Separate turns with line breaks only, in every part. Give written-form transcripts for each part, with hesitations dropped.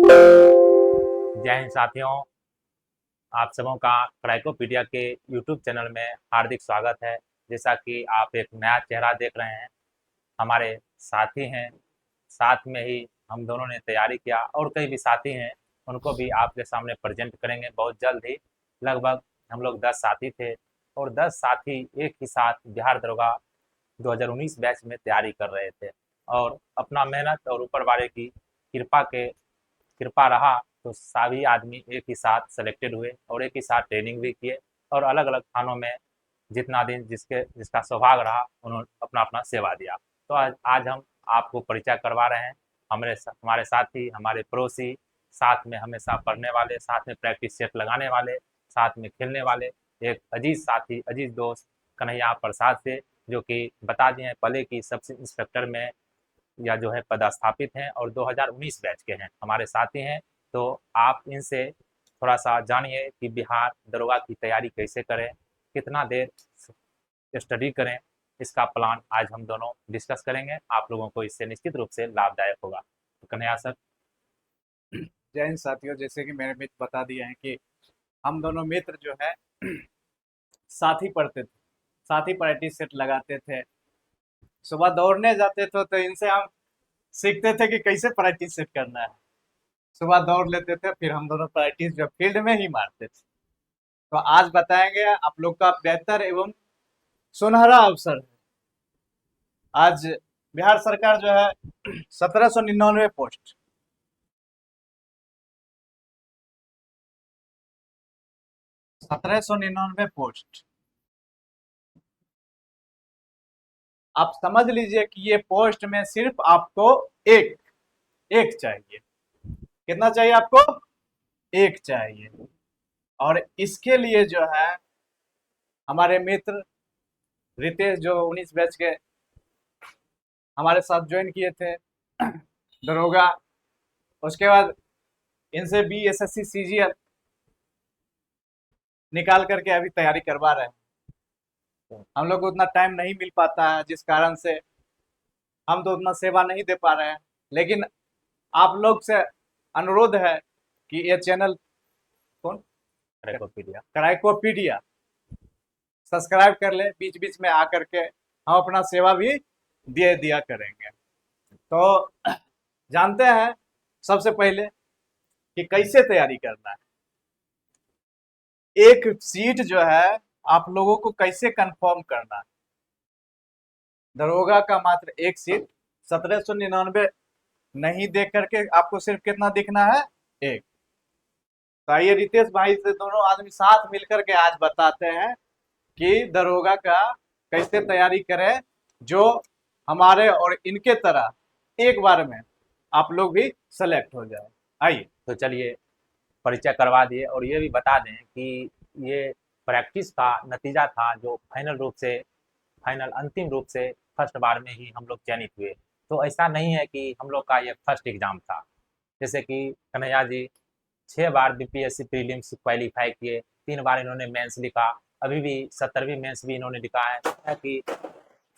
जय हिंद साथियों, आप सबों का क्राइकोपीडिया के यूट्यूब चैनल में हार्दिक स्वागत है। जैसा कि आप एक नया चेहरा देख रहे हैं, हमारे साथी हैं। साथ में ही हम दोनों ने तैयारी किया और कई भी साथी हैं, उनको भी आपके सामने प्रेजेंट करेंगे बहुत जल्द ही। लगभग हम लोग 10 साथी थे और 10 साथी एक ही साथ बिहार दरोगा 2019 बैच में तैयारी कर रहे थे और अपना मेहनत और ऊपर वाले की कृपा रहा तो सभी आदमी एक ही साथ सेलेक्टेड हुए और एक ही साथ ट्रेनिंग भी किए और अलग अलग थानों में जितना दिन जिसका सौभाग्य रहा उन्होंने अपना अपना सेवा दिया। तो आज हम आपको परिचय करवा रहे हैं। हमारे साथी, हमारे पड़ोसी, साथ में हमेशा पढ़ने वाले, साथ में प्रैक्टिस सेट लगाने वाले, साथ में खेलने वाले, एक अजीज साथी, अजीज दोस्त कन्हैया प्रसाद से, जो कि बता दिए हैं पहले की सब इंस्पेक्टर में या जो है पदस्थापित हैं और 2019 बैच के हैं, हमारे साथी हैं। तो आप इनसे थोड़ा सा जानिए कि बिहार दरोगा की तैयारी कैसे करें, कितना देर स्टडी करें। इसका प्लान आज हम दोनों डिस्कस करेंगे। आप लोगों को इससे निश्चित रूप से लाभदायक होगा। तो कन्हैया सर।
जय हिंद साथियों, जैसे कि मेरे मित्र बता दिए हैं कि हम दोनों मित्र जो है साथ ही पढ़ते थे, साथ ही प्रैक्टिस सेट लगाते थे। सुबह दौड़ने जाते थे तो इनसे हम सीखते थे कि कैसे प्रैक्टिस सेट करना है। सुबह दौड़ लेते थे, फिर हम दोनों प्रैक्टिस जो फील्ड में ही मारते थे। तो आज बताएंगे आप लोग का बेहतर एवं सुनहरा अवसर है। आज बिहार सरकार जो है 1799 पोस्ट 1799 पोस्ट, आप समझ लीजिए कि ये पोस्ट में सिर्फ आपको एक एक चाहिए। कितना चाहिए आपको? एक चाहिए। और इसके लिए जो है हमारे मित्र रितेश जो 19 बैच के हमारे साथ ज्वाइन किए थे दरोगा, उसके बाद इनसे BSSC CGL निकाल करके अभी तैयारी करवा रहे हैं। हम लोग को उतना टाइम नहीं मिल पाता है, जिस कारण से हम तो उतना सेवा नहीं दे पा रहे हैं। लेकिन आप लोग से अनुरोध है कि ये चैनल कौन
क्राइकोपीडिया।
क्राइकोपीडिया सब्सक्राइब कर ले, बीच बीच में आकर के हम अपना सेवा भी दे दिया करेंगे। तो जानते हैं सबसे पहले कि कैसे तैयारी करना है। एक सीट जो है आप लोगों को कैसे कंफर्म करना है। दरोगा का मात्र एक सीट 1799 नहीं देख करके आपको सिर्फ कितना दिखना है? एक। तो आइए रितेश भाई से दोनों आदमी साथ मिलकर के आज बताते हैं कि दरोगा का कैसे तैयारी करें, जो हमारे और इनके तरह एक बार में आप लोग भी सेलेक्ट हो जाए। आइए।
तो चलिए परिचय करवा दिए और ये भी बता दें कि ये प्रैक्टिस का नतीजा था जो फाइनल अंतिम रूप से फर्स्ट बार में ही हम लोग चयनित हुए। तो ऐसा नहीं है कि हम लोग का ये फर्स्ट एग्जाम था। जैसे कि कन्हैया जी 6 बार बीपीएससी प्रीलिम्स क्वालिफाई किए, 3 बार इन्होंने मेंस लिखा, अभी भी 70वीं मेंस भी इन्होंने लिखा है। कि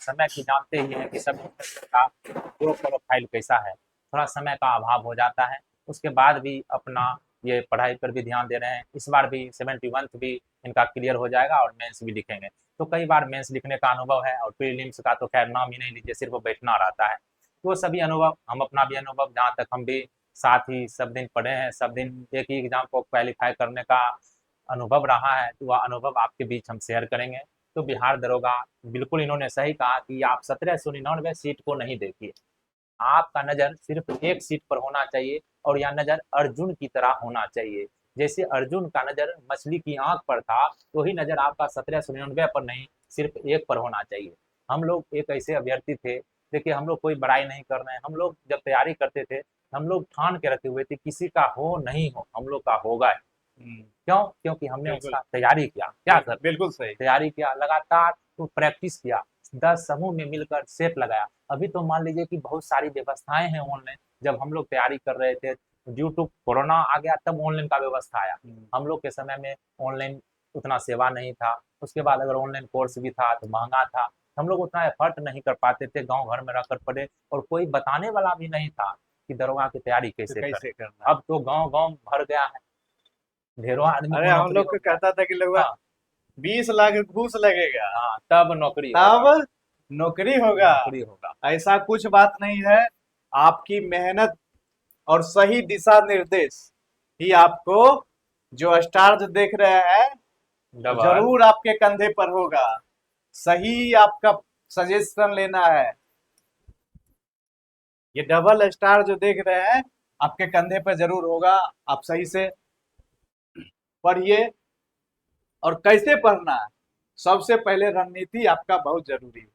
समय की जानते ही हैं कि सभी का ग्रो प्रोफाइल कैसा है, थोड़ा समय का अभाव हो जाता है। उसके बाद भी अपना ये पढ़ाई पर भी ध्यान दे रहे हैं। इस बार भी 71th भी इनका क्लियर हो जाएगा और मेंस भी लिखेंगे। तो कई बार मेंस लिखने का अनुभव है और प्रीलिम्स का तो खैर नाम ही नहीं लीजिए, सिर्फ बैठना रहता है। वो सभी अनुभव, हम अपना भी अनुभव, जहाँ तक हम भी साथ ही सब दिन पढ़े हैं, सब दिन एक ही एग्जाम को क्वालिफाई करने का अनुभव रहा है, तो वह अनुभव आपके बीच हम शेयर करेंगे। तो बिहार दरोगा, बिल्कुल इन्होंने सही कहा कि आप 1799 सीट को नहीं देखिए, आपका नज़र सिर्फ एक सीट पर होना चाहिए और यह नज़र अर्जुन की तरह होना चाहिए। जैसे अर्जुन का नज़र मछली की आंख पर था, तो ही नज़र आपका 1799 पर नहीं, सिर्फ एक पर होना चाहिए। हम लोग एक ऐसे अभ्यर्थी थे, देखिए हम लोग कोई बड़ाई नहीं कर रहे हैं, हम लोग जब तैयारी करते थे हम लोग ठान के रखे हुए थे किसी का हो नहीं हो हम लोग का होगा। क्यों? क्योंकि हमने
बिल्कुल
उसका तैयारी किया। क्या
बिल्कुल
सर?
बिल्कुल सही।
तैयारी किया लगातार, तो प्रैक्टिस किया, 10 समूह में मिलकर सेट लगाया। अभी तो मान लीजिए कि बहुत सारी व्यवस्थाएं हैं ऑनलाइन। जब हम लोग तैयारी कर रहे थे, ड्यू टू कोरोना आ गया, तब ऑनलाइन का व्यवस्था आया। हम लोग के समय में ऑनलाइन उतना सेवा नहीं था। उसके बाद अगर ऑनलाइन कोर्स भी था तो महंगा था, हम लोग उतना एफर्ट नहीं कर पाते थे, गांव घर में रहकर पढ़े और कोई बताने वाला भी नहीं था। कि दरोगा की तैयारी
तो
कैसे करें।
कैसे करना।
अब तो गांव गांव भर गया है, ढेरों आदमी
अरे
को
हम
नौकरी
लोग
हो
को
गया।
कहता था कि लगभग
हाँ
20 लाख घूस लगेगा
हाँ, तब नौकरी होगा।
तब नौकरी होगा।
नौकरी होगा।
ऐसा कुछ बात नहीं है, आपकी मेहनत और सही दिशा निर्देश ही आपको, जो स्टार जो देख रहे हैं,
डबल।
जरूर आपके कंधे पर होगा। सही आपका सजेशन लेना है। ये डबल स्टार जो देख रहे हैं आपके कंधे पर जरूर होगा। आप सही से पढ़िए। और कैसे पढ़ना है, सबसे पहले रणनीति आपका बहुत जरूरी है।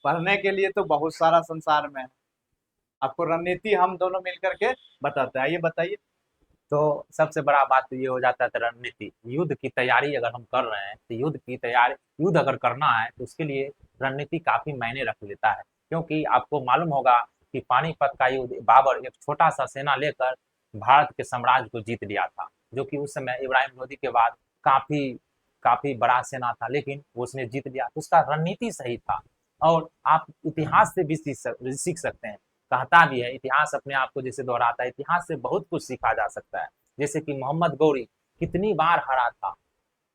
पढ़ने के लिए तो बहुत सारा संसार में है, आपको रणनीति हम दोनों मिलकर के बताते हैं। आइए बताइए।
तो सबसे बड़ा बात तो ये हो जाता है रणनीति। युद्ध की तैयारी अगर हम कर रहे हैं तो युद्ध की तैयारी, युद्ध अगर करना है तो उसके लिए रणनीति काफी मायने रख लेता है। क्योंकि आपको मालूम होगा कि पानीपत का युद्ध बाबर एक छोटा सा सेना लेकर भारत के साम्राज्य को जीत लिया था, जो कि उस समय इब्राहिम लोधी के बाद काफी काफी बड़ा सेना था, लेकिन उसने जीत लिया। तो उसका रणनीति सही था। और आप इतिहास से भी सीख सकते हैं। कहता भी है इतिहास अपने आप को जैसे दोहराता है, इतिहास से बहुत कुछ सीखा जा सकता है। जैसे कि मोहम्मद गौरी कितनी बार हारा था,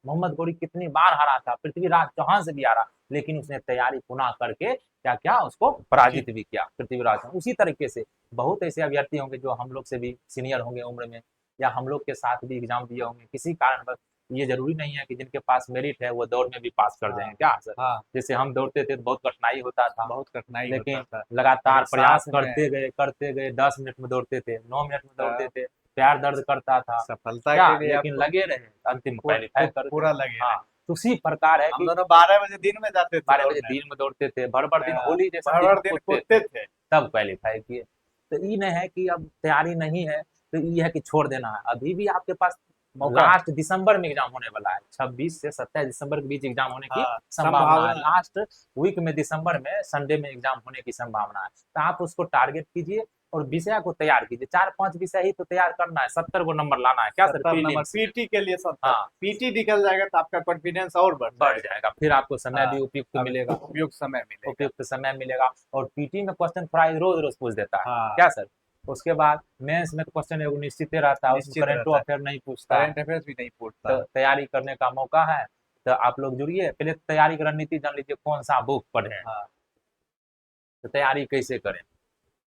मोहम्मद गौरी कितनी बार हारा था, पृथ्वीराज चौहान से भी हारा, लेकिन उसने तैयारी पुनः करके क्या क्या उसको पराजित भी किया पृथ्वीराज चौहान। उसी तरीके से बहुत ऐसे अभ्यर्थी होंगे जो हम लोग से भी सीनियर होंगे उम्र में, या हम लोग के साथ भी एग्जाम दिए होंगे किसी कारणवश। ये जरूरी नहीं है कि जिनके पास मेरिट है वो दौड़ में भी पास कर जाएंगे, क्या सर?
हाँ,
जैसे हम दौड़ते थे तो बहुत कठिनाई होता था,
बहुत कठिनाई होता
लेकिन
था,
लगातार
लेकिन
प्रयास
साथ में
करते गए 10 मिनट में दौड़ते थे, 9 मिनट में दौड़ते
हाँ,
थे, पैर दर्द करता था,
सफलता
क्या,
के लिए
लेकिन
आपको
लगे रहे, अंतिम क्वालिफाई कर गए।
पूरा लगे
हाँ,
रहे।
तो उसी प्रकार है
हम
कि
दोनों 12 बजे दिन में जाते थे
12 बजे
दौड़ने।
दिन में दौड़ते थे, भर भर दिन होली जैसा
भर
दिन
भर
में
दिन
कूदते थे,
कूदते थे।
तब क्वालिफाई किए। तो ये नहीं है कि अब तैयारी नहीं है तो ये है कि छोड़ देना है। अभी भी आपके पास
मौका है।
लास्ट दिसंबर में एग्जाम होने वाला है, 26 से 27 दिसंबर के बीच एग्जाम होने की
हाँ,
संभावना है।
संभावना है।
लास्ट वीक में दिसंबर में संडे में एग्जाम होने की संभावना है। तो आप उसको टारगेट कीजिए और विषय को तैयार कीजिए। 4-5 विषय ही तो तैयार करना है, 70 को नंबर लाना है, क्या सर?
70 नंबर
प्रीलिम्स में।
पीटी के लिए 70।
हाँ,
पीटी निकल जाएगा तो आपका कॉन्फिडेंस और बढ़
बढ़
जाएगा।
जाएगा, फिर आपको समय
हाँ,
भी उपयुक्त
अब
मिलेगा,
उपयुक्त समय मिलेगा।
उपयुक्त समय मिलेगा। और पीटी में क्वेश्चन थोड़ा रोज रोज पूछ देता है,
हाँ,
क्या सर? उसके बाद मेंस में तो क्वेश्चन एगो निश्चित ही रहता है, उसमें
निश्चित
करंट
रहता है।
अफेयर नहीं पूछता है।
करंट अफेयर्स भी नहीं पूछता
तो
है।
तैयारी करने का मौका है। तो आप लोग जुड़िए, पहले तैयारी की रणनीति जान लीजिए, कौन सा बुक पढ़ें,
हाँ,
तो तैयारी कैसे करें।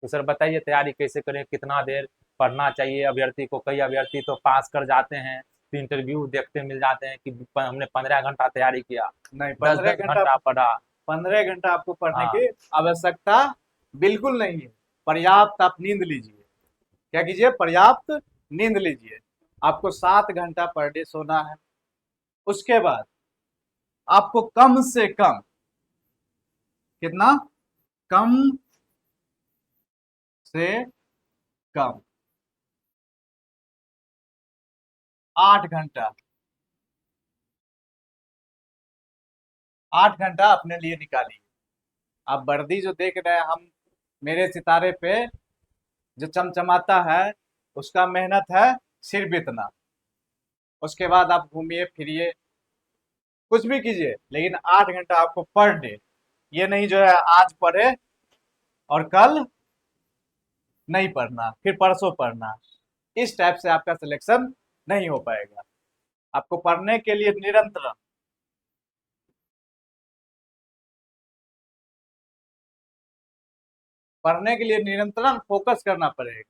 तो सर बताइए तैयारी कैसे करें, कितना देर पढ़ना चाहिए अभ्यर्थी को? कई अभ्यर्थी तो पास कर जाते हैं तो इंटरव्यू देखते मिल जाते हैं कि हमने 15 घंटा तैयारी किया,
नहीं,
10
15
10
घंटा,
घंटा पढ़ा।
15 घंटा आपको पढ़ने
हाँ
की आवश्यकता बिल्कुल नहीं है। पर्याप्त आप नींद लीजिए। क्या कीजिए? पर्याप्त नींद लीजिए। आपको 7 घंटा पर डे सोना है। उसके बाद आपको कम से कम, कितना? कम से कम 8 घंटा, 8 घंटा अपने लिए निकालिए। आप वर्दी जो देख रहे हैं हम, मेरे सितारे पे जो चमचमाता है, उसका मेहनत है सिर्फ इतना। उसके बाद आप घूमिए फिरिए, कुछ भी कीजिए, लेकिन 8 घंटा आपको पर डे। ये नहीं जो है आज पढ़े और कल नहीं पढ़ना, फिर परसों पढ़ना। इस टाइप से आपका सिलेक्शन नहीं हो पाएगा। आपको पढ़ने के लिए निरंतर, पढ़ने के लिए निरंतर फोकस करना पड़ेगा।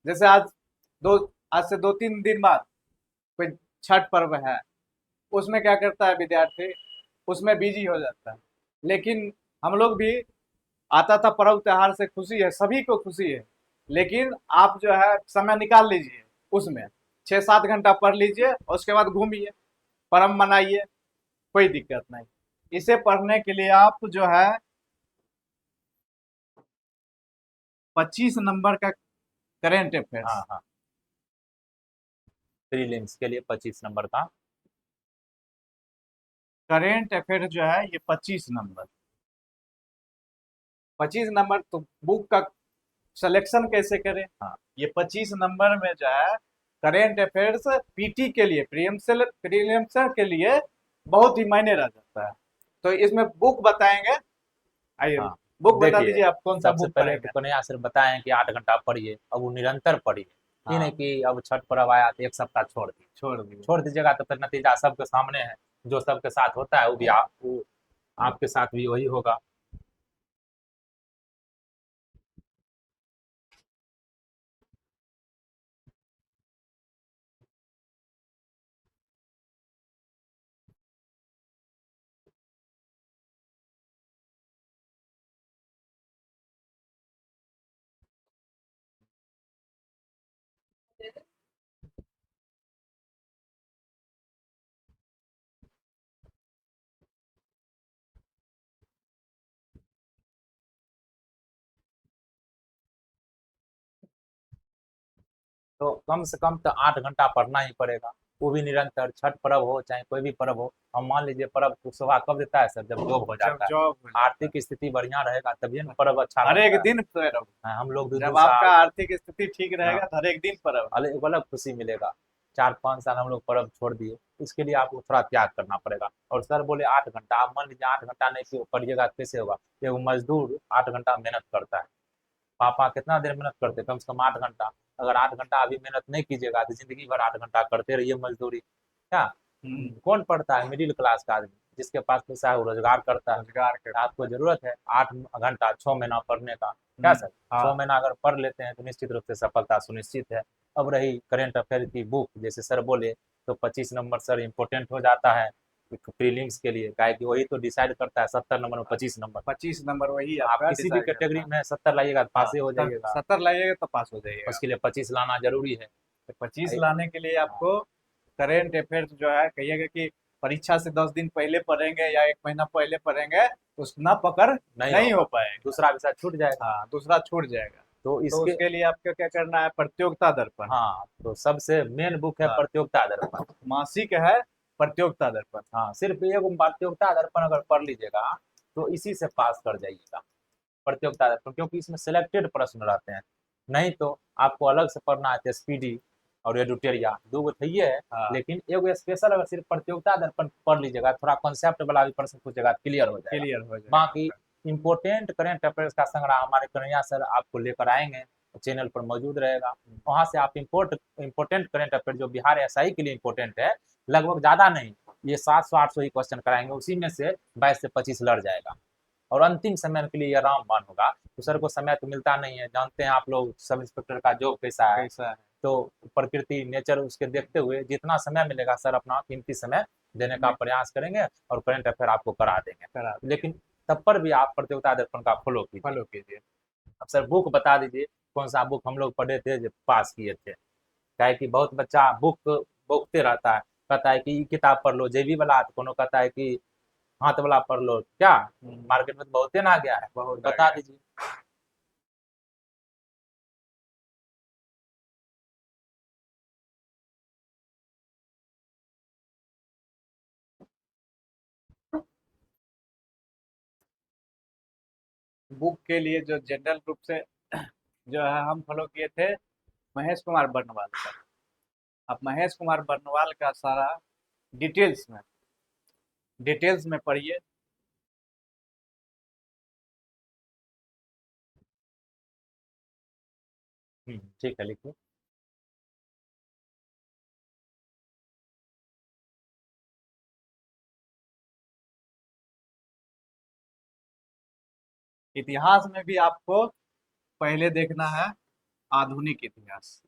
जैसे आज से 2-3 दिन बाद कोई छठ पर्व है, उसमें क्या करता है विद्यार्थी? उसमें बिजी हो जाता है। लेकिन हम लोग भी, आता था पर्व त्योहार से खुशी है, सभी को खुशी है, लेकिन आप जो है समय निकाल लीजिए, उसमें 6-7 घंटा पढ़ लीजिए और उसके बाद घूमिए, पर्व मनाइए, कोई दिक्कत नहीं। इसे पढ़ने के लिए आप जो है 25 नंबर का करेंट अफेयर्स,
हाँ हाँ, प्रीलिम्स के लिए 25 नंबर का
करेंट अफेयर जो है ये 25 नंबर, 25 नंबर। तो बुक का सिलेक्शन कैसे करें?
हाँ
ये 25 नंबर में जो है करेंट अफेयर्स पीटी के लिए, प्रीलिम्स के लिए बहुत ही मायने रह जाता है। तो इसमें बुक बताएंगे। आइए,
हाँ।
बुक बता
देखिए,
दीजिए आप कौन सा
सबसे
बुक
पहले तो
पढ़ेंगे।
कन्हैया सर बताएं कि 8 घंटा पढ़िए, अब वो निरंतर पढ़िए। ये नहीं
हाँ,
कि अब छठ पर्व आया तो 1 सप्ताह छोड़ दिए।
छोड़ दिए।
छोड़ दीजिएगा तो फिर नतीजा सबके सामने है। जो सबके साथ होता है वो आपके साथ भी वही होगा। तो कम से कम तो 8 घंटा पढ़ना ही पड़ेगा, वो भी निरंतर। छठ पर्व हो चाहे कोई भी पर्व हो, हम मान लीजिए पर्व को सुबह कब देता है सर, जब जॉब हो
जब
जाता है।
जॉब हो जाता है।
आर्थिक स्थिति बढ़िया रहेगा तभी ना पर्व अच्छा
हर एक
लगता है।
दिन पर्व।
हम लोग दो दो
जब आपका
साल
आर्थिक स्थिति ठीक
हाँ,
रहेगा तो हर एक दिन पर्व है।
अलग अलग खुशी मिलेगा। 4-5 साल हम लोग पर्व छोड़ दिए, इसके लिए आपको थोड़ा त्याग करना पड़ेगा। और सर बोले 8 घंटा, आप मान लीजिए 8 घंटा नहीं पढ़िएगा तो कैसे होगा। एगो मजदूर 8 घंटा मेहनत करता है, पापा कितना देर मेहनत करते हैं, कम से कम 8 घंटा। अगर 8 घंटा अभी मेहनत नहीं कीजिएगा तो जिंदगी भर 8 घंटा करते रहिए मजदूरी, क्या
हम्म,
कौन पढ़ता है? मिडिल क्लास का आदमी जिसके पास पैसा है वो रोजगार करता है।
रोजगार
तो
करता
आपको जरूरत है 8 घंटा 6 महीना पढ़ने का,
है।
क्या सर? छः
हाँ।
महीना अगर पढ़ लेते हैं तो निश्चित रूप से सफलता सुनिश्चित है। अब रही करेंट अफेयर की बुक, जैसे सर बोले तो 25 नंबर सर इम्पोर्टेंट हो जाता है प्रीलिम्स के लिए, काहे कि वही तो डिसाइड करता है 70 नंबर में 25 नंबर।
25 नंबर वही
आप
आपका
किसी भी
डिसाइड करता
कैटेगरी
है।
में 70 लाइएगा तो
हाँ,
पास ही हो जाइएगा।
70 लाइएगा तो पास हो जाइएगा।
उसके लिए 25 लाना जरूरी है।
तो 25
हाँ,
लाने के लिए आपको करेंट अफेयर्स जो है कहिएगा कि परीक्षा से 10 दिन पहले पढ़ेंगे या 1 महीना पहले पढ़ेंगे तो ना पकड़
नहीं
नहीं
होगा,
हो पाएगा।
दूसरा विषय छूट जाएगा।
हाँ, दूसरा छूट जाएगा।
तो
तो
इसके
उसके लिए आपको क्या करना है, प्रतियोगिता दर्पण।
हाँ, तो सबसे मेन बुक है
हाँ,
प्रतियोगिता दर्पण।
मासिक है प्रतियोगिता दर्पण।
हाँ, सिर्फ एगो प्रतियोगिता दर्पण अगर पढ़ लीजिएगा तो इसी से पास कर जाइएगा, प्रतियोगिता दर्पण, क्योंकि इसमें सिलेक्टेड प्रश्न रहते हैं। नहीं तो आपको अलग से पढ़ना है तो स्पीडी और एडुटेरिया, दो गो थइए है।
हाँ,
लेकिन एगो स्पेशल अगर सिर्फ प्रतियोगिता दर्पण पढ़ लीजिएगा, थोड़ा कॉन्सेप्ट वाला भी प्रश्न पूछेगा, क्लियर हो जाएगा।
क्लियर हो जाएगा
बाकी
आपका।
इंपोर्टेंट करंट अफेयर्स का संग्रह हमारे कन्हैया सर आपको लेकर आएंगे, चैनल पर मौजूद रहेगा। वहां से आप इंपोर्टेंट करंट अफेयर जो बिहार एसआई के लिए इंपोर्टेंट है, लगभग ज्यादा नहीं, ये 700-800 ही क्वेश्चन कराएंगे, उसी में से 22 से 25 लड़ जाएगा। और अंतिम समय के लिए यह रामबाण होगा। तो सर को समय तो मिलता नहीं है, जानते हैं आप लोग सब इंस्पेक्टर का जॉब कैसा है।
कैसा है।
तो प्रकृति नेचर उसके देखते हुए जितना समय मिलेगा सर अपना कीमती समय देने का
मैं
प्रयास करेंगे और करंट अफेयर आपको करा
करा
देंगे।
देंगे।
लेकिन तब पर भी आप प्रतियोगिता दर्पण का फॉलो कीजिए।
फॉलो कीजिए।
अब सर बुक बता दीजिए, कौन सा बुक हम लोग पढ़े थे जब पास किए थे। क्या है कि बहुत बच्चा बुक बोकते रहता है, कहता है कि किताब पढ़ लो जेबी वाला, तो कोनो कहता है कि हाथ वाला पढ़ लो, क्या मार्केट में तो बहुते ना आ गया है, तो
बहुत आ
बता
गया।
दीजिए।
बुक के लिए जो जनरल रूप से जो है हम फॉलो किए थे महेश कुमार बर्नवाल का। आप महेश कुमार बर्नवाल का सारा डिटेल्स में पढ़िए।
ठीक है, लिखिए।
इतिहास में भी आपको पहले देखना है आधुनिक इतिहास।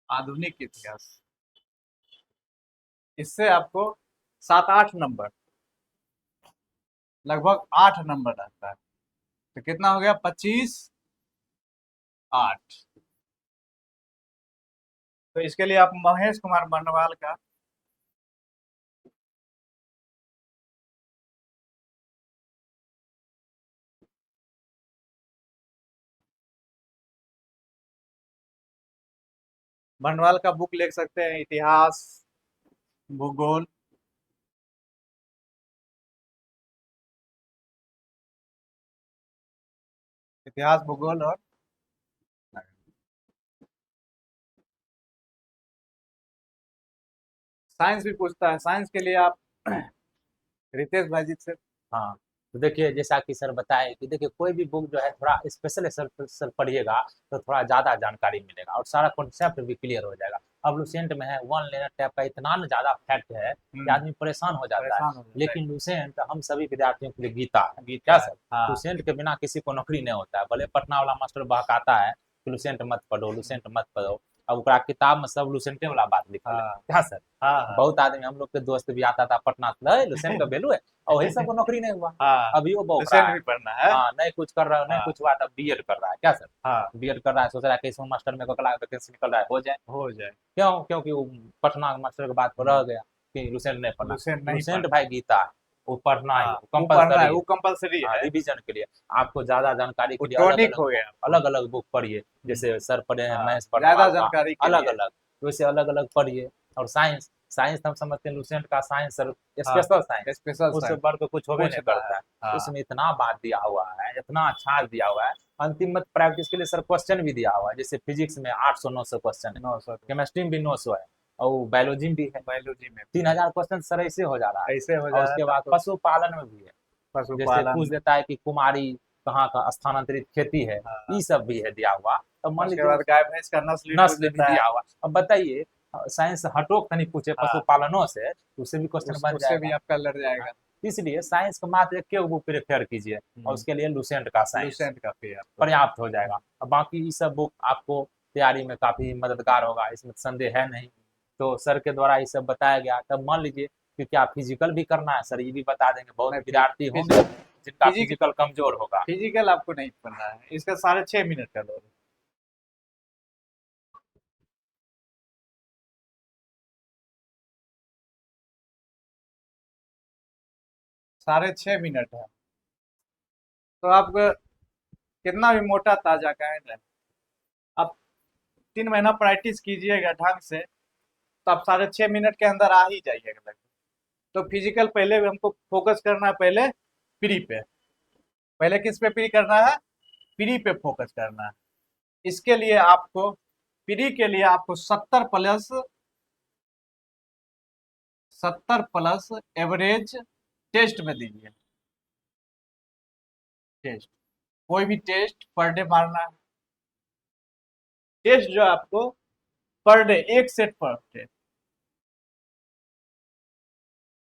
आधुनिक इतिहास इससे आपको 7-8 नंबर, लगभग 8 नंबर रहता है। तो कितना हो गया, 25-8। तो इसके लिए आप महेश कुमार बर्नवाल का बर्नवाल का बुक ले सकते हैं, इतिहास, भूगोल। इतिहास, भूगोल और साइंस भी पूछता है, साइंस के लिए आप रितेश भाई से।
हाँ, तो देखिए जैसा कि सर बताए कि देखिए कोई भी बुक जो है थोड़ा स्पेशल सर पढ़िएगा तो थोड़ा ज़्यादा जानकारी मिलेगा और सारा कॉन्सेप्ट भी क्लियर हो जाएगा। अब लुसेंट में है वन लेनर टाइप का इतना न ज़्यादा फैक्ट है कि आदमी परेशान हो जाता है।
परेशान हो जाता है।
लेकिन लुसेंट हम सभी विद्यार्थियों के लिए गीता है।
गीता
क्या
है,
सर?
हाँ।
लुसेंट के बिना किसी को नौकरी नहीं होता है। भले पटना वाला मास्टर बहकाता है कि लुसेंट मत पढ़ो, लुसेंट मत पढ़ो। अब ओकरा किताब में सब लुसेंटे वाला बात लिखल है।
हाँ
क्या सर?
हाँ हाँ
बहुत आदमी हम लोग के दोस्त भी आता था पटना से, "ए, लुसेंट का वैल्यू है।" और वही सबको नौकरी नहीं हुआ।
हाँ,
अभी वो बौख रहा
लुसेंट
है।
भी पढ़ना है।
हाँ, नहीं कुछ कर रहा है, नहीं
हाँ
कुछ हुआ तब बीएड कर रहा है। क्या सर?
हाँ,
बीएड कर रहा है, सोच रहा है कि इसमें मास्टर में को वैकेंसी निकल रहा है, हो जाए।
हो जाए।
क्यों? क्योंकि वो पटना के मास्टर के बात पर रह गया कि लुसेंट नहीं पढ़ना।
लुसेंट नहीं
लुसेंट
पढ़ना।
भाई गीता है, वो पढ़ना ही
हाँ,
है,
वो पढ़ना
कंपल्सरी
है,
है।
वो कंपलसरी
हाँ,
है।
रिवीजन के लिए। आपको ज़्यादा जानकारी
वो
के लिए
टॉनिक हो गया आपको।
अलग-अलग बुक पढ़िए। जैसे सर पढ़े हैं
हाँ,
मैथ्स पढ़ने
ज्यादा
वाला,
जानकारी के लिए।
अलग-अलग, वैसे अलग-अलग पढ़िए। और साइंस, साइंस हम समझते हैं लुसेंट का साइंस सर
हाँ,
स्पेशल साइंस,
स्पेशल
उससे
साइंस
बढ़ के कुछ होबे नहीं
पूछता है।
करता है।
हाँ,
उसमें इतना बात दिया हुआ है, इतना अच्छा दिया हुआ है। अंतिम में प्रैक्टिस के लिए सर क्वेश्चन भी दिया हुआ है। जैसे फिजिक्स में 800-900 क्वेश्चन है,
900
केमिस्ट्री में भी 900 है और बायोलॉजी में भी है।
बायोलॉजी में
3000 क्वेश्चन सर ऐसे हो जा रहा है।
ऐसे हो
और
जा रहा है,
उसके
तब
बाद
तो
पशुपालन में भी है। जैसे
पशुपालन
पूछ
में।
देता है कि कुमारी कहाँ का स्थानांतरित खेती है,
हाँ,
ये सब भी है दिया हुआ। तो मान
उसके
लीजिए
बाद गाय भैंस का नस्ल भी पूछ
नस्ल भी
देता है।
दिया हुआ। अब बताइए साइंस हटो नहीं पूछे
हाँ,
पशुपालनों से, तो उससे भी क्वेश्चन बन
उससे भी
जाएगा।
आपका लड़
हाँ,
जाएगा।
इसलिए साइंस का मात्र एक बुक प्रेफर कीजिए और उसके लिए लुसेंट का साइंस
लुसेंट का पे आपको।
पर्याप्त हो जाएगा। अब बाकी ये सब बुक आपको तैयारी में काफी मददगार होगा, इसमें संदेह है नहीं। तो सर के द्वारा ये सब बताया गया। तब मान लीजिए कि क्या फिजिकल भी करना है, सर ये भी बता देंगे। बहुत
नहीं,
विद्यार्थी होंगे जिनका
फिजिक
फिजिकल कमजोर होगा।
फिजिकल आपको नहीं पढ़ना है, इसका 6.5 मिनट का दौर है। 6.5 मिनट है। तो आप कितना भी मोटा ताजा का है ना, आप 3 महीना प्रैक्टिस कीजिएगा ढंग से, तो आप 6.5 मिनट के अंदर आ ही जाइएगा लगभग। तो फिजिकल पहले हमको फोकस करना है, पहले प्री पे। पहले किस पे प्री करना है? प्री पे फोकस करना है। इसके लिए आपको, प्री के लिए आपको 70 प्लस एवरेज टेस्ट में दीजिए। टेस्ट, कोई भी टेस्ट पर डे मारना है। टेस्ट जो आपको पर डे, एक सेट पर डे।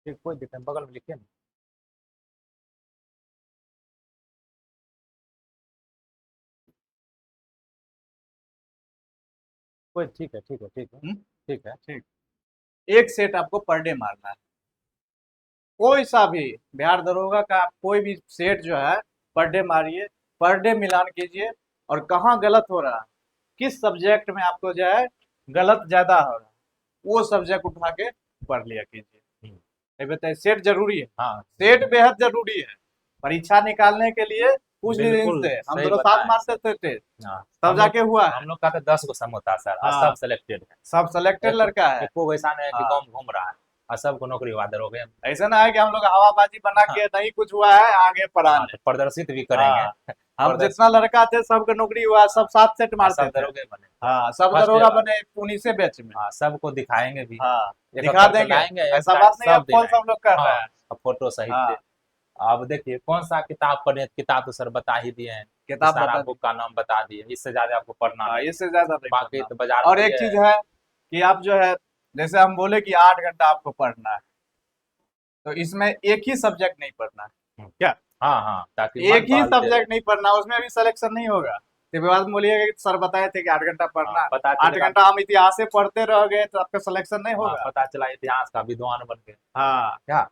ठीक, कोई दिक्कत नहीं, बगल में लिखिए ना। कोई ठीक है, ठीक है, ठीक है, ठीक है।
ठीक, एक सेट आपको पर डे मारना है। कोई सा भी बिहार दरोगा का कोई भी सेट जो है पर डे मारिए, पर डे मिलान कीजिए। और कहाँ गलत हो रहा है, किस सब्जेक्ट में आपको जो है गलत ज्यादा हो रहा है, वो सब्जेक्ट उठा के पढ़ लिया कीजिए।
हम्म,
ये बताइए, सेट जरूरी है।
हाँ
सेट बेहद जरूरी है परीक्षा निकालने के लिए। पूछ लीजिए
बिल्कुल
इनसे, हम
सही
दोनों साथ
बताएं
मारते
सर।
थे टेस्ट,
हाँ,
तब जाके हुआ है।
हम लोग का तो 10 गो सम होता है सर और सब
हाँ,
सिलेक्टेड है।
सब सेलेक्टेड
एको
लड़का है।
एको वैसा नहीं है कि
हाँ,
गाँव में घूम रहा है और सबको नौकरी वादर हो गए।
ऐसा ना है कि हम लोग हवाबाजी बना
हाँ,
के नहीं कुछ हुआ है आगे
हाँ,
पढ़ाने।
तो प्रदर्शित भी करेंगे।
हाँ, हम
प्रदर्शित,
जितना लड़का थे सबको नौकरी हुआ, सब 7 सेट
हाँ,
मारते
सब
थे।
दरोगे बने।
हाँ, सब
फर्स्ट,
दरोगा बने उन्हीं से बैच में।
हाँ, सबको दिखाएंगे भी।
हाँ, दिखा
71 के
देंगे।
लाएंगे, एक
ऐसा
टाइम
बात नहीं है
सब
फॉल्स
दिखाएंगे।
हम लोग कर रहे
हाँ,
हैं।
और फोटो सहित
हाँ,
थे। अब देखिए कौन सा किताब पढ़े, किताब तो सर बता ही दिए हैं कि
किताब
सारा
बता दी।
बुक का नाम बता दिए, इससे ज्यादा आपको पढ़ना
हाँ,
नहीं है।
इससे ज्यादा नहीं
बाकी
पढ़ना।
तो बाजार
और
में
एक
ये
चीज
है।
है कि आप जो है, जैसे हम बोले कि 8 घंटा आपको पढ़ना है, तो इसमें एक ही सब्जेक्ट नहीं पढ़ना है।
हम्म,
क्या?
हाँ हाँ, ताकि
एक
मन
ही
बहलते रहे।
सब्जेक्ट नहीं पढ़ना, उसमें भी सिलेक्शन नहीं होगा। तो बाद में बोलिएगा कि सर बताए थे कि 8 घंटा
हाँ,
पढ़ना।
पता
आठ
चलेगा।
घंटा हम इतिहास से पढ़ते रह गए तो आपका सिलेक्शन नहीं
हाँ,
होगा।
पता चला इतिहास का विद्वान बन गए।
हाँ
क्या?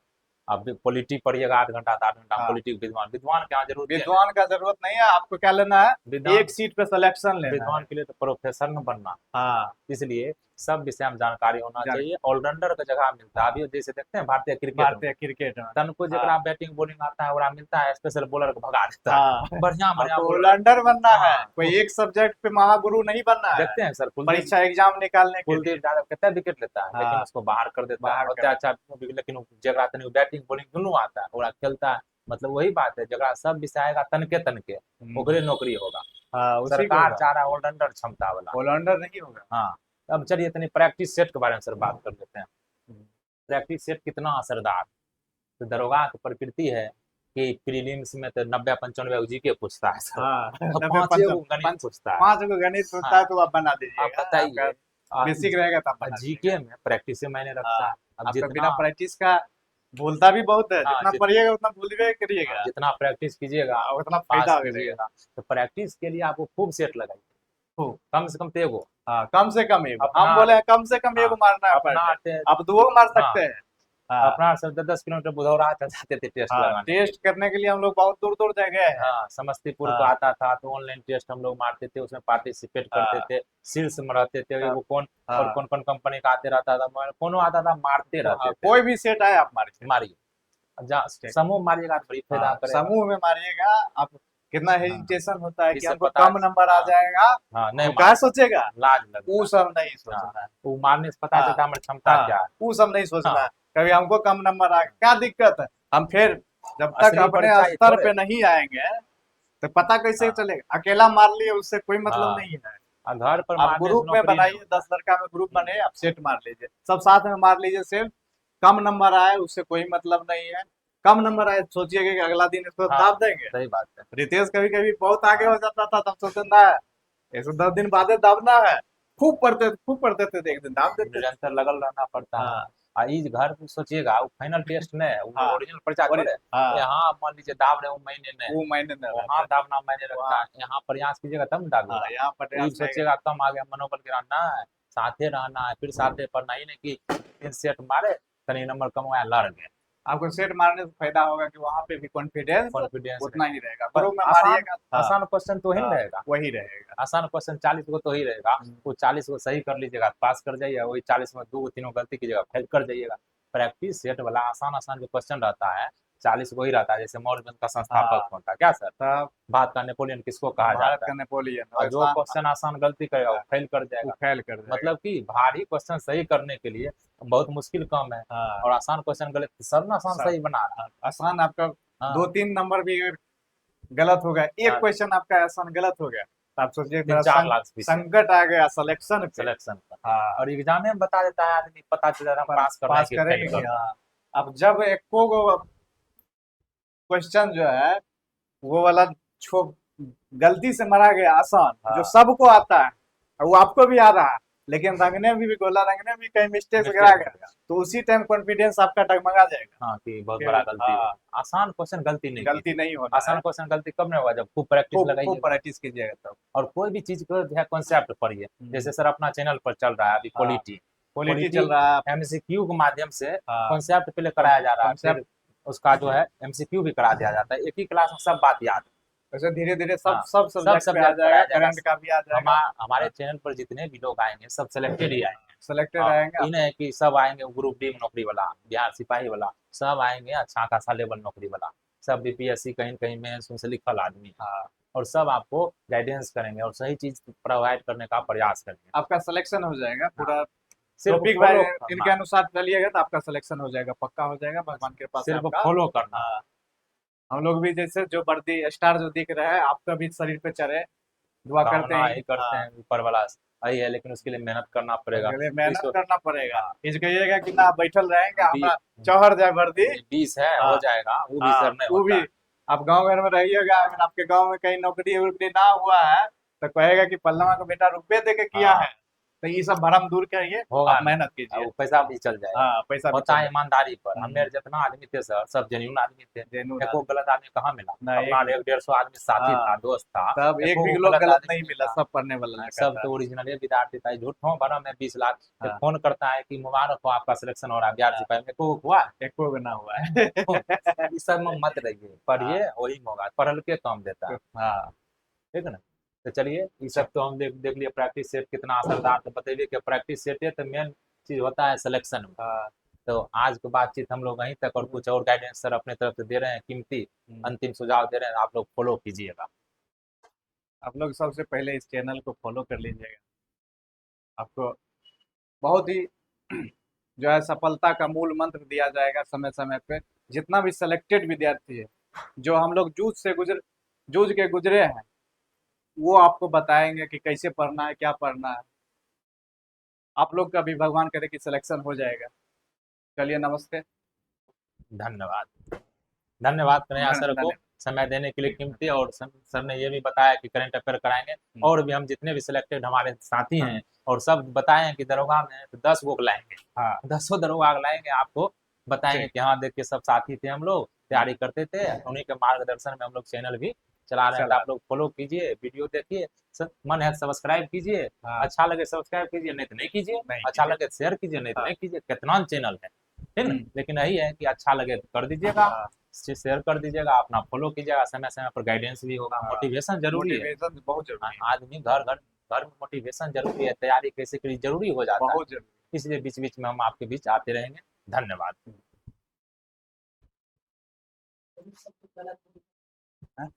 अब पॉलिटी पढ़िएगा 8 घंटा तो 8 घंटा
हाँ,
पॉलिटिक विद्वान, विद्वान क्या जरूरत है?
विद्वान का जरूरत नहीं है, आपको क्या लेना है?
विद्वान,
एक सीट पे सिलेक्शन लेना है।
विद्वान के लिए तो प्रोफेसर न बनना।
हाँ,
इसलिए सब विषय में जानकारी होना
जान
चाहिए। ऑलराउंडर का जगह मिलता है। अभी जैसे देखते हैं भारतीय क्रिकेट में
भारतीय क्रिकेट में।
तनको
हाँ
जरा बैटिंग बॉलिंग आता है ओकरा मिलता है, स्पेशल बॉलर को भगा देता
हाँ,
है। बढ़िया बढ़िया
आपको
बॉलर।
ऑलराउंडर बनना है,
हाँ,
कोई एक सब्जेक्ट पे महागुरु नहीं बनना है।
देखते हैं सर कुलदीप,
परीक्षा एग्जाम निकालने के
कुलदीप
लिए।
यादव कितना विकेट लेता है लेकिन
हाँ,
उसको बाहर कर देता है।
बाहर
होते
कर।
अच्छा, लेकिन जगह तनी बैटिंग बॉलिंग दोनों आता है ओकरा खेलता है। मतलब वही बात है, जगह सब विषय आएगा तनके तनके ओकरे नौकरी होगा।
हाँ, उसी को
सरकार
होगा,
चाह रहा है ऑलराउंडर क्षमता वाला।
ऑलराउंडर नहीं होगा।
हाँ, अब चलिए इतनी प्रैक्टिस सेट के बारे में सर बात कर लेते हैं। प्रैक्टिस सेट कितना असरदार। तो दरोगा की प्रकृति है कि प्रीलिम्स में तो 90-95 जीके पूछता है सर,
हाँ
और
90
पांच
पंच
गो गणित
पंच
पूछता है।
5 को गणित पूछता है
हाँ,
तो आप बना
आप
दीजिएगा, आपका
बताइए।
बेसिक रहेगा तब बना
जीके
दीजिएगा।
में प्रैक्टिस से मायने रखता
हाँ,
है। अब
आपका
जितना
बिना प्रैक्टिस का भूलता भी बहुत है,
हाँ
जितना पढ़िएगा उतना भूलिए करिएगा।
जितना प्रैक्टिस कीजिएगा
हाँ, उतना फायदा
पास
हो रहेगा।
कीजिएगा। तो प्रैक्टिस के लिए आपको खूब सेट लगाइए,
खूब।
कम से कम तेगो
हाँ, कम से कम एगो, हम
अपना।
बोले हैं कम से कम
हाँ,
एगो मारना है पर
अपना
डे। आप दो मार
हाँ,
सकते हैं। हाँ
अपना सब 10 किलोमीटर बुधौरा जाते थे टेस्ट
हाँ,
लगाने के लिए।
टेस्ट करने के लिए हम लोग बहुत दूर दूर जगह है।
हाँ, समस्तीपुर को
हाँ
आता था तो ऑनलाइन टेस्ट हम लोग मारते थे, उसमें पार्टिसिपेट करते
हाँ
थे। शीर्ष में रहते थे,
तब
वो कौन और
हाँ
कौन कौन कंपनी का आते रहता था, कौन आता था, मारते
हाँ,
रहते थे।
कोई भी सेट आए आप मारिए।
मारिए, जहाँ
ठीक।
समूह मारिएगा तो बड़ी फायदा
हाँ,
करेगा।
समूह में मारिएगा आप। कितना
हाँ,
हेजिटेशन होता है कि
इससे
हमको
पता।
कम नंबर आ
हाँ,
जाएगा।
हाँ, नहीं
वो क्या
मारना,
सोचेगा?
लाज
वो
लगता।
सब नहीं
हाँ,
सोचना है।
वो मारने से पता
हाँ
चलता हमारी क्षमता
हाँ,
क्या है।
वो सब नहीं सोचना
हाँ,
है। कभी हमको कम नंबर आ क्या दिक्कत है? हम फिर जब तक
असली
अपने
परीक्षा ये
स्तर
थोड़े।
पे नहीं आएंगे तो पता कैसे
हाँ,
चलेगा? अकेला मार लिए उससे कोई मतलब
हाँ,
नहीं है।
और घर पर
आप
मारने से
ग्रुप में
नौकरी नहीं
बनाइए,
होता।
10 लड़का में ग्रुप
हम्म,
बने, आप सेट मार लीजिए, सब साथ में मार लीजिए सेट। कम नंबर आए उससे कोई मतलब नहीं है। कम नंबर आए सोचिएगा कि अगला दिन इसको
हाँ,
दाब देंगे।
सही बात है।
रितेश कभी कभी बहुत आगे
हाँ,
हो जाता था, तब सोचते ना 110 दिन बाद दाबना है। खूब पढ़ते थे तो एक दिन दाब देते थे।
निरंतर लगल रहना पड़ता है।
हाँ
इस घर में सोचिएगा, वो फाइनल टेस्ट नहीं है, वो
हाँ
ओरिजिनल पर्चा
और
थोड़े है।
हाँ,
यहाँ आप मान लीजिए दाब रहे हो, महीने में
वो मायने न
वहाँ
रहता है।
दाबना मायने रखता
वहाँ
है, यहाँ प्रयास कीजिएगा तब न
हाँ,
दाबिएगा।
यहाँ
ये
प्रयास नहीं।
सोचिएगा कम आ गया, मनोबल गिराना है, साथे रहना है, फिर साथे पढ़ना ही नहीं कि 3 सेट मारे, तनी नंबर कम आया लड़ गए।
आपको सेट मारने से फायदा होगा कि वहां पे भी कॉन्फिडेंस
कॉन्फिडेंस
उतना ही
रहेगा।
रहेगा,
पर
ग्रुप में
आसान
मारिएगा। हाँ
आसान क्वेश्चन तो ही नहीं
हाँ,
रहेगा।
वही रहेगा।
आसान क्वेश्चन 40 को तो ही रहेगा।
हम्म,
वो 40 को सही कर लीजिएगा तो पास कर जाइएगा, वही 40 में 2 3 गलती कीजिएगा फेल कर जाइएगा। प्रैक्टिस सेट वाला आसान आसान जो क्वेश्चन रहता है 40 को ही रहता है। जैसे मौर्य का संस्थापक
हाँ
कौन था, क्या सर?
तब
भारत का नेपोलियन किसको कहा
भारत
जाता है?
का नेपोलियन
और जो
वैसा।
क्वेश्चन आसान गलती करेगा वो
हाँ,
फेल कर
वो
जाएगा।
फेल कर जाएगा।
मतलब कि भारी क्वेश्चन सही करने के लिए बहुत मुश्किल काम है,
हाँ
और आसान क्वेश्चन गलत सब ना आसान
सब
सही बना रहा है।
हाँ, आसान आपका
हाँ,
2-3 नंबर भी अगर गलत हो गया, एक
हाँ,
क्वेश्चन आपका आसान गलत हो गया तो आप सोचिए
तीन
मेरा
चार लाख पीछे
संकट आ गया सिलेक्शन पे।
सिलेक्शन का।
हाँ
और एग्जाम में बता देता है आदमी, पता चल रहा है पास करना है
पास
कि फेल
करेंगे कि
करना है।
हाँ। अब जब एको गो क्वेश्चन जो है वो वाला छो गलती से मारा गया आसान जो
हाँ,
सबको आता है और वो आपको भी आ रहा है, लेकिन रंगने में भी गोला रंगने में कहीं मिस्टेक से गिरा
मिस्टेक हो
गया,
गया।
तो उसी टाइम कॉन्फिडेंस आपका डगमगा जाएगा
हाँ, कि बहुत बड़ा
कि
गलती हो
हाँ
गया। आसान क्वेश्चन गलती नहीं
गलती
कीजिए।
नहीं होना है।
आसान क्वेश्चन गलती कब नहीं होगा, जब खूब प्रैक्टिस
खूब खूब
लगाइएगा।
प्रैक्टिस कीजिएगा तब।
और कोई भी चीज को जो है कॉन्सेप्ट पढ़िए।
हम्म,
जैसे सर अपना चैनल पर चल रहा है अभी
हाँ
पॉलिटी।
क्वालिटी
पॉलिटी
चल रहा है।
एमसीक्यू के माध्यम से
हाँ
कॉन्सेप्ट पहले कराया जा रहा है,
कॉन्सेप्ट।
फिर उसका जो है एमसीक्यू भी करा दिया जाता है, एक ही क्लास में सब बात याद है।
वैसे धीरे धीरे सब
हाँ,
सब
सब
सब्जेक्ट पे आ
सब्जेक्ट
जाएगा,
पढ़ाया जाएगा।
करंट का भी आ जाएगा।
हमारे चैनल पर जितने भी लोग आएंगे सब सिलेक्टेड ही आएंगे।
सिलेक्टेड
हाँ,
रहेंगे
ये
आप।
नहीं है कि सब आएंगे ग्रुप डी में नौकरी वाला, बिहार सिपाही वाला, सब आएंगे अच्छा खासा लेवल नौकरी वाला, सब बीपीएससी कहीं कहीं में से लिखल आदमी है।
हाँ
और सब आपको गाइडेंस करेंगे और सही चीज प्रोवाइड करने का प्रयास करेंगे।
आपका सिलेक्शन हो जाएगा
हाँ,
पूरा।
सिर्फ
टॉपिक वाइज
फॉलो।
इनके
हाँ,
अनुसार चलिएगा तो आपका सिलेक्शन हो जाएगा, पक्का हो जाएगा, भगवान के पास है
सिर्फ
आपका।
फॉलो करना।
हाँ हम लोग भी जैसे जो वर्दी स्टार जो दिख रहा है आपका भी शरीर पे चढ़े, दुआ करते
कामना
हैं।
यही करते
हाँ
हैं ऊपर वाला सही है, लेकिन उसके लिए मेहनत करना पड़ेगा।
उसके लिए
बीस।
मेहनत करना पड़ेगा।
हाँ,
हिचकिएगा कि ना बैठल रहेंगे
बी
हमारा चौहर जाए वर्दी।
20 है,
हाँ
हो जाएगा, वो भी
हाँ
सर नहीं
वो
होता
भी।
है।
आप गांव घर में रहिएगा,
हाँ,
अगर आपके गांव में कहीं नौकरी वोकरी ना हुआ है तो कहेगा कि पल्लवा का बेटा रुपए दे के किया
हाँ,
है। तो ये सब भरम दूर करिए,
होगा
आप
नहीं।
मेहनत कीजिए।
वो पैसा भी चल जाएगा।
हाँ पैसा भी
होता
चल
है
जाएगा।
ईमानदारी पर। हमें
हम्म,
जितना आदमी थे सर सब जेन्युइन आदमी थे।
जेनून
एको
आदमी।
गलत आदमी कहाँ मिला?
ना
अपना
एक भी।
100-150 आदमी साथी
हाँ
था, दोस्त था।
तब एक
एको
भी
गो
लोग
गलत
गलत
आदमी
नहीं
नहीं
मिला,
था।
सब पढ़ने वाला लड़का
सब
था।
तो ओरिजिनल विद्यार्थी था। झूठ क्यों भरा मैं 20 लाख
हाँ
फोन करता है कि मुबारक हो आपका सिलेक्शन हो रहा है बिहार
हाँ
सिपाही में, एको हुआ?
एको भी ना हुआ है।
इस सब में मत रहिए,
हाँ
पढ़िए वही होगा, पढ़ल के काम देता है।
हाँ
ठीक है ना? तो चलिए ये सब तो हम देख देख लिए प्रैक्टिस सेट कितना असरदार, तो बतेलिए कि प्रैक्टिस सेट है तो मेन चीज होता है सिलेक्शन में।
हाँ
तो आज की बातचीत हम लोग वहीं तक, और कुछ और गाइडेंस सर अपने तरफ से दे रहे हैं, कीमती
हम्म।
अंतिम सुझाव दे रहे हैं, आप लोग फॉलो कीजिएगा।
आप लोग सबसे पहले इस चैनल को फॉलो कर लीजिएगा। आपको बहुत ही जो है सफलता का मूल मंत्र दिया जाएगा समय समय पे। जितना भी सिलेक्टेड विद्यार्थी है जो हम लोग जूझ के गुजरे हैं, वो आपको बताएंगे कि कैसे पढ़ना है, क्या पढ़ना है। आप लोग का भी भगवान करे कि सिलेक्शन हो जाएगा। चलिए, नमस्ते।
धन्यवाद। धन्यवाद कन्हैया सर को
धन्यवाद।
समय देने के लिए कीमती, और सर ने ये भी बताया कि करंट अफेयर कराएंगे, और भी हम जितने भी सिलेक्टेड हमारे साथी हैं और सब बताए हैं कि दरोगा में तो 10 गो लाएंगे,
हाँ,
10 दरोगा लाएंगे, आपको बताएंगे
ठीक।
कि हाँ देखिए सब साथी थे, हम लोग तैयारी करते थे, उन्हीं के मार्गदर्शन में हम लोग चैनल भी चला रहे हैं। तो
चला।
आप लोग फॉलो कीजिए, वीडियो देखिए, मन है सब्सक्राइब कीजिए,
हाँ,
अच्छा लगे सब्सक्राइब कीजिए, नहीं तो नहीं कीजिए,
नहीं
अच्छा
कीजिए।
लगे शेयर कीजिए, नहीं तो
हाँ।
नहीं कीजिए, कितना चैनल है, ठीक ना।
हम्म।
लेकिन यही है कि अच्छा लगे तो कर दीजिएगा,
हाँ।
शेयर कर दीजिएगा, अपना फॉलो कीजिएगा, समय समय पर गाइडेंस भी होगा,
हाँ,
मोटिवेशन जरूरी है।
मोटिवेशन बहुत जरूरी है।
आदमी घर घर घर में मोटिवेशन जरूरी है, तैयारी कैसे करी जरूरी हो जाता है,
बहुत जरूरी।
इसलिए बीच बीच में हम आपके बीच आते रहेंगे। धन्यवाद।
हाँ?